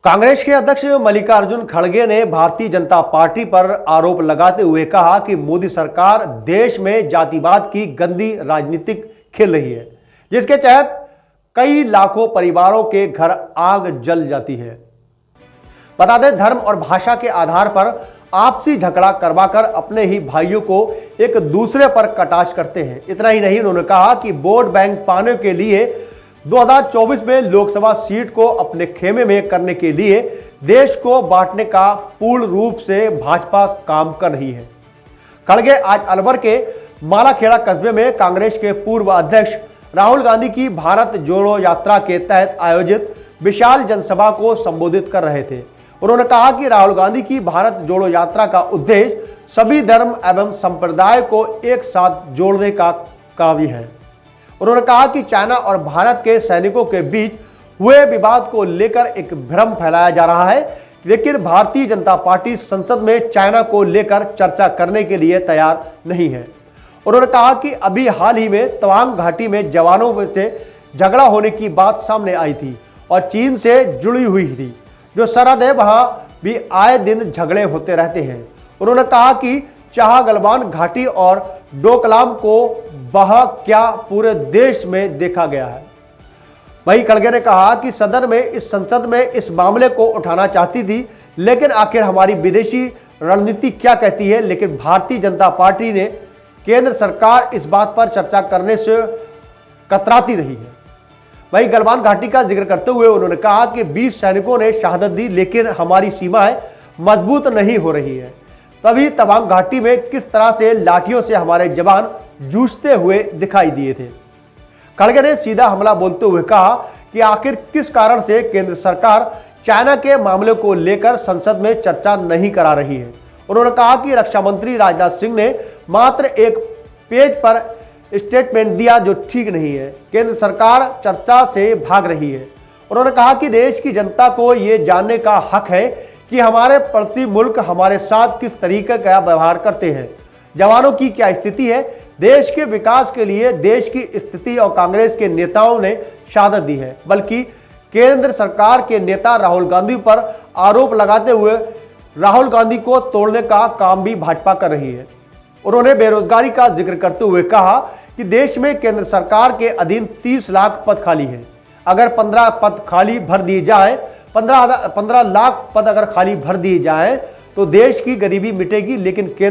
कांग्रेस के अध्यक्ष मल्लिकार्जुन खड़गे ने भारतीय जनता पार्टी पर आरोप लगाते हुए कहा कि मोदी सरकार देश में जातिवाद की गंदी राजनीतिक खेल रही है, जिसके तहत कई लाखों परिवारों के घर आग जल जाती है। बता दें, धर्म और भाषा के आधार पर आपसी झगड़ा करवाकर अपने ही भाइयों को एक दूसरे पर कटाक्ष करते हैं। इतना ही नहीं, उन्होंने कहा कि वोट बैंक पाने के लिए 2024 में लोकसभा सीट को अपने खेमे में करने के लिए देश को बांटने का पूर्ण रूप से भाजपा काम कर रही है। खड़गे आज अलवर के मालाखेड़ा कस्बे में कांग्रेस के पूर्व अध्यक्ष राहुल गांधी की भारत जोड़ो यात्रा के तहत आयोजित विशाल जनसभा को संबोधित कर रहे थे। उन्होंने कहा कि राहुल गांधी की भारत जोड़ो यात्रा का उद्देश्य सभी धर्म एवं संप्रदाय को एक साथ जोड़ने का काव्य है। उन्होंने कहा कि चाइना और भारत के सैनिकों के बीच हुए विवाद को लेकर एक भ्रम फैलाया जा रहा है, लेकिन भारतीय जनता पार्टी संसद में चाइना को लेकर चर्चा करने के लिए तैयार नहीं है। उन्होंने कहा कि अभी हाल ही में तवांग घाटी में जवानों से झगड़ा होने की बात सामने आई थी और चीन से जुड़ी हुई थी, जो सरहद है, वहां भी आए दिन झगड़े होते रहते हैं। उन्होंने कहा कि चाह गलवान घाटी और डोकलाम को वह क्या पूरे देश में देखा गया है। वहीं खड़गे ने कहा कि सदन में संसद में इस मामले को उठाना चाहती थी, लेकिन आखिर हमारी विदेशी रणनीति क्या कहती है। लेकिन भारतीय जनता पार्टी ने केंद्र सरकार इस बात पर चर्चा करने से कतराती रही है। वहीं गलवान घाटी का जिक्र करते हुए उन्होंने कहा कि 20 सैनिकों ने शहादत दी, लेकिन हमारी सीमाएं मजबूत नहीं हो रही है। तभी तवांग घाटी में किस तरह से लाठियों से हमारे जवान जूझते हुए दिखाई दिए थे। खड़गे ने सीधा हमला बोलते हुए कहा कि आखिर किस कारण से केंद्र सरकार चाइना के मामले को लेकर संसद में चर्चा नहीं करा रही है। उन्होंने कहा कि रक्षा मंत्री राजनाथ सिंह ने मात्र एक पेज पर स्टेटमेंट दिया, जो ठीक नहीं है। केंद्र सरकार चर्चा से भाग रही है। उन्होंने कहा कि देश की जनता को यह जानने का हक है कि हमारे पड़ोसी मुल्क हमारे साथ किस तरीके का व्यवहार करते हैं, जवानों की क्या स्थिति है। देश के विकास के लिए देश की स्थिति और कांग्रेस के नेताओं ने शहादत दी है, बल्कि केंद्र सरकार के नेता राहुल गांधी पर आरोप लगाते हुए राहुल गांधी को तोड़ने का काम भी भाजपा कर रही है। उन्होंने बेरोजगारी का जिक्र करते हुए कहा कि देश में केंद्र सरकार के अधीन 30 लाख पद खाली हैं। अगर 15 पद खाली भर दिए जाए, 15 लाख पद अगर खाली भर दिए जाए तो देश की गरीबी मिटेगी। लेकिन केंद्र